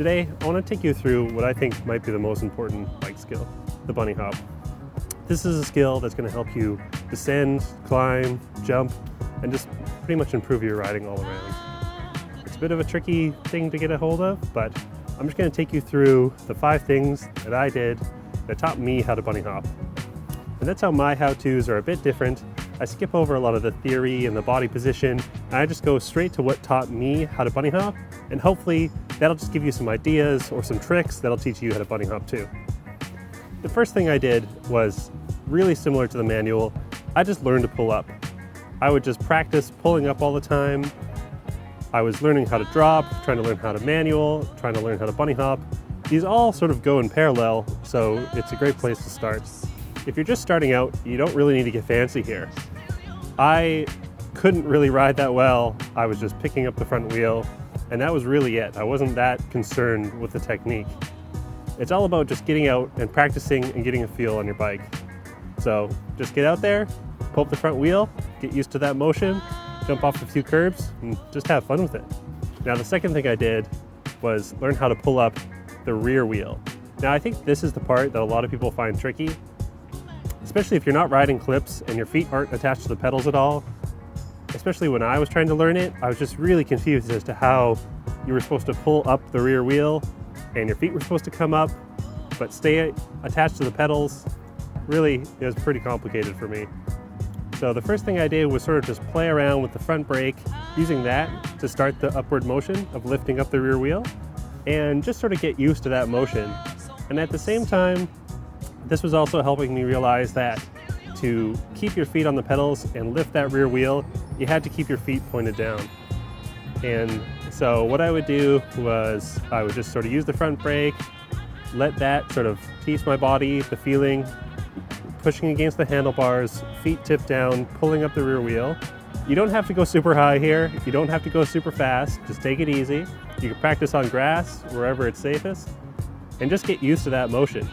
Today, I want to take you through what I think might be the most important bike skill, the bunny hop. This is a skill that's going to help you descend, climb, jump, and just pretty much improve your riding all around. It's a bit of a tricky thing to get a hold of, but I'm just going to take you through the 5 things that I did that taught me how to bunny hop. And that's how my how-tos are a bit different. I skip over a lot of the theory and the body position, and I just go straight to what taught me how to bunny hop, and hopefully that'll just give you some ideas or some tricks that'll teach you how to bunny hop too. The first thing I did was really similar to the manual. I just learned to pull up. I would just practice pulling up all the time. I was learning how to drop, trying to learn how to manual, trying to learn how to bunny hop. These all sort of go in parallel, so it's a great place to start. If you're just starting out, you don't really need to get fancy here. I couldn't really ride that well. I was just picking up the front wheel, and that was really it. I wasn't that concerned with the technique. It's all about just getting out and practicing and getting a feel on your bike. So just get out there, pull up the front wheel, get used to that motion, jump off a few curbs, and just have fun with it. Now the second thing I did was learn how to pull up the rear wheel. Now I think this is the part that a lot of people find tricky, especially if you're not riding clips and your feet aren't attached to the pedals at all. Especially when I was trying to learn it, I was just really confused as to how you were supposed to pull up the rear wheel and your feet were supposed to come up but stay attached to the pedals. Really, it was pretty complicated for me. So the first thing I did was sort of just play around with the front brake, using that to start the upward motion of lifting up the rear wheel, and just sort of get used to that motion. And at the same time, this was also helping me realize that to keep your feet on the pedals and lift that rear wheel, you had to keep your feet pointed down. And so what I would do was I would just sort of use the front brake, let that sort of teach my body the feeling, pushing against the handlebars, feet tipped down, pulling up the rear wheel. You don't have to go super high here. You don't have to go super fast. Just take it easy. You can practice on grass, wherever it's safest, and just get used to that motion.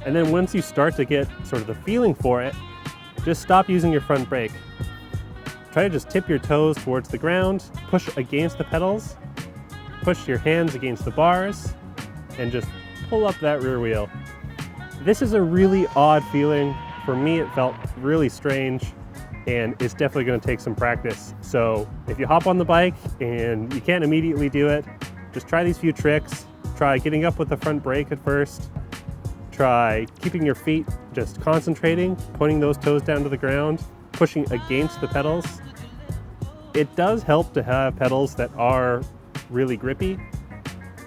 And then once you start to get sort of the feeling for it, just stop using your front brake. Try to just tip your toes towards the ground, push against the pedals, push your hands against the bars, and just pull up that rear wheel. This is a really odd feeling. For me, it felt really strange, and it's definitely going to take some practice. So if you hop on the bike and you can't immediately do it, just try these few tricks. Try getting up with the front brake at first. Try keeping your feet just concentrating, pointing those toes down to the ground, pushing against the pedals. It does help to have pedals that are really grippy.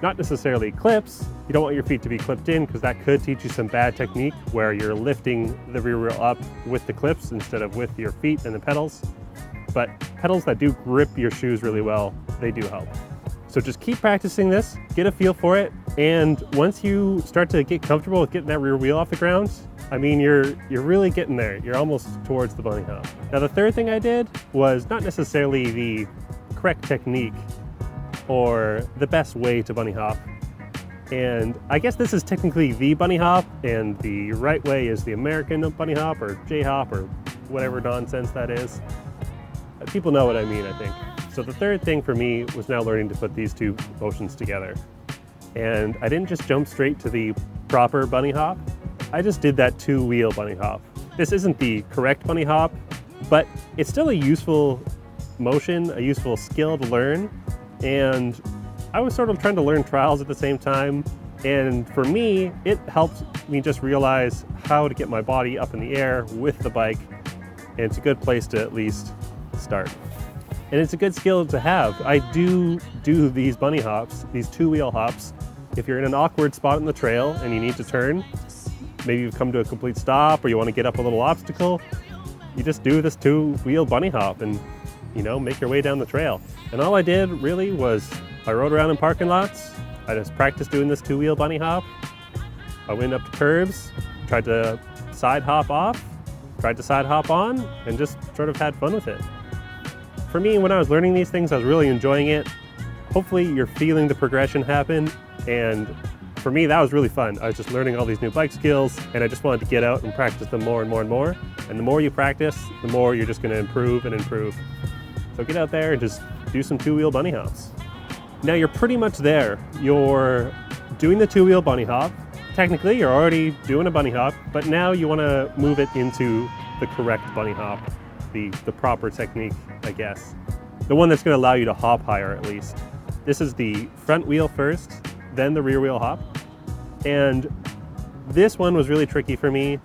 Not necessarily clips. You don't want your feet to be clipped in because that could teach you some bad technique where you're lifting the rear wheel up with the clips instead of with your feet and the pedals. But pedals that do grip your shoes really well, they do help. So just keep practicing this, get a feel for it, and once you start to get comfortable with getting that rear wheel off the ground, I mean, you're really getting there. You're almost towards the bunny hop. Now the third thing I did was not necessarily the correct technique or the best way to bunny hop. And I guess this is technically the bunny hop, and the right way is the American bunny hop or J-hop or whatever nonsense that is. People know what I mean, I think. So the third thing for me was now learning to put these two motions together. And I didn't just jump straight to the proper bunny hop. I just did that 2-wheel bunny hop. This isn't the correct bunny hop, but it's still a useful motion, a useful skill to learn. And I was sort of trying to learn trials at the same time. And for me, it helped me just realize how to get my body up in the air with the bike. And it's a good place to at least start. And it's a good skill to have. I do these bunny hops, these 2-wheel hops. If you're in an awkward spot in the trail and you need to turn, maybe you've come to a complete stop or you want to get up a little obstacle, you just do this 2-wheel bunny hop and, you know, make your way down the trail. And all I did really was I rode around in parking lots. I just practiced doing this 2-wheel bunny hop. I went up to curbs, tried to side hop off, tried to side hop on, and just sort of had fun with it. For me, when I was learning these things, I was really enjoying it. Hopefully you're feeling the progression happen, and for me, that was really fun. I was just learning all these new bike skills, and I just wanted to get out and practice them more and more and more. And the more you practice, the more you're just going to improve and improve. So get out there and just do some 2-wheel bunny hops. Now you're pretty much there. You're doing the two-wheel bunny hop. Technically, you're already doing a bunny hop, but now you want to move it into the correct bunny hop, the proper technique, I guess. The one that's going to allow you to hop higher, at least. This is the front wheel first, then the rear wheel hop. And this one was really tricky for me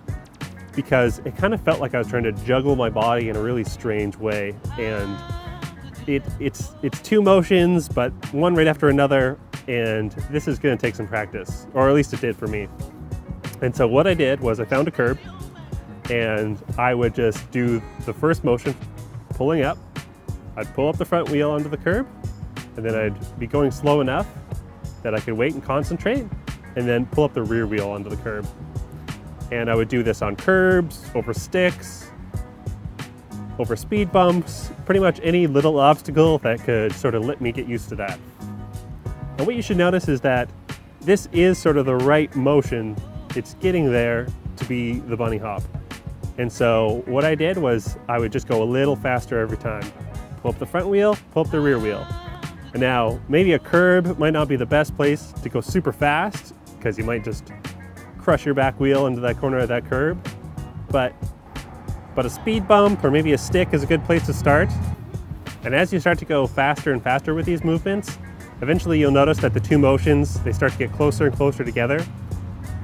because it kind of felt like I was trying to juggle my body in a really strange way. And it's two motions, but one right after another. And this is going to take some practice, or at least it did for me. And so what I did was I found a curb, and I would just do the first motion, pulling up. I'd pull up the front wheel onto the curb, and then I'd be going slow enough that I could wait and concentrate, and then pull up the rear wheel onto the curb. And I would do this on curbs, over sticks, over speed bumps, pretty much any little obstacle that could sort of let me get used to that. And what you should notice is that this is sort of the right motion. It's getting there to be the bunny hop. And so what I did was I would just go a little faster every time. Pull up the front wheel, pull up the rear wheel. And now maybe a curb might not be the best place to go super fast because you might just crush your back wheel into that corner of that curb. But a speed bump or maybe a stick is a good place to start. And as you start to go faster and faster with these movements, eventually you'll notice that the two motions, they start to get closer and closer together,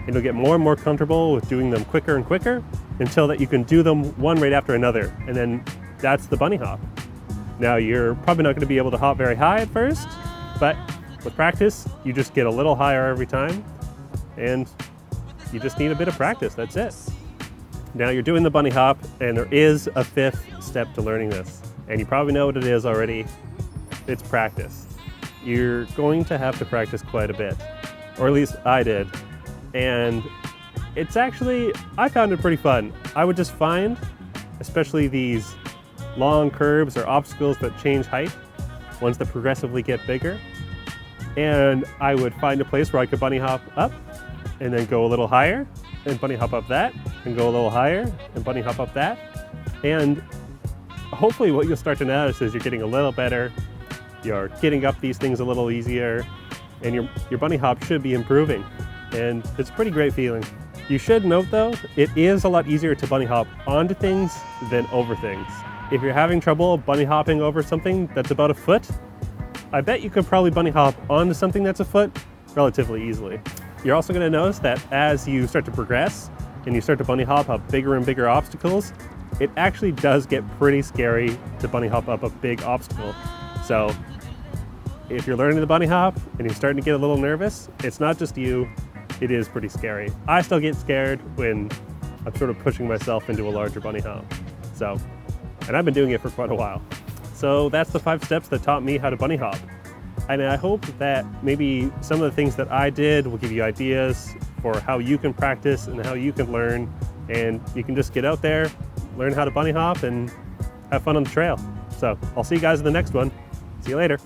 and you'll get more and more comfortable with doing them quicker and quicker until that you can do them one right after another, and then that's the bunny hop. Now you're probably not going to be able to hop very high at first, but with practice, you just get a little higher every time, and you just need a bit of practice, that's it. Now you're doing the bunny hop, and there is a fifth step to learning this, and you probably know what it is already. It's practice. You're going to have to practice quite a bit, or at least I did. And it's actually, I found it pretty fun. I would just find, especially these long curves or obstacles that change height, ones that progressively get bigger, and I would find a place where I could bunny hop up and then go a little higher and bunny hop up that and go a little higher and bunny hop up that. And hopefully what you'll start to notice is you're getting a little better. You're getting up these things a little easier, and your bunny hop should be improving, and it's a pretty great feeling. You should note though, it is a lot easier to bunny hop onto things than over things. If you're having trouble bunny hopping over something that's about a foot, I bet you could probably bunny hop onto something that's a foot relatively easily. You're also going to notice that as you start to progress and you start to bunny hop up bigger and bigger obstacles, it actually does get pretty scary to bunny hop up a big obstacle. So if you're learning the bunny hop and you're starting to get a little nervous, it's not just you, it is pretty scary. I still get scared when I'm sort of pushing myself into a larger bunny hop. And I've been doing it for quite a while. So that's the 5 steps that taught me how to bunny hop. And I hope that maybe some of the things that I did will give you ideas for how you can practice and how you can learn, and you can just get out there, learn how to bunny hop, and have fun on the trail. So I'll see you guys in the next one. See you later.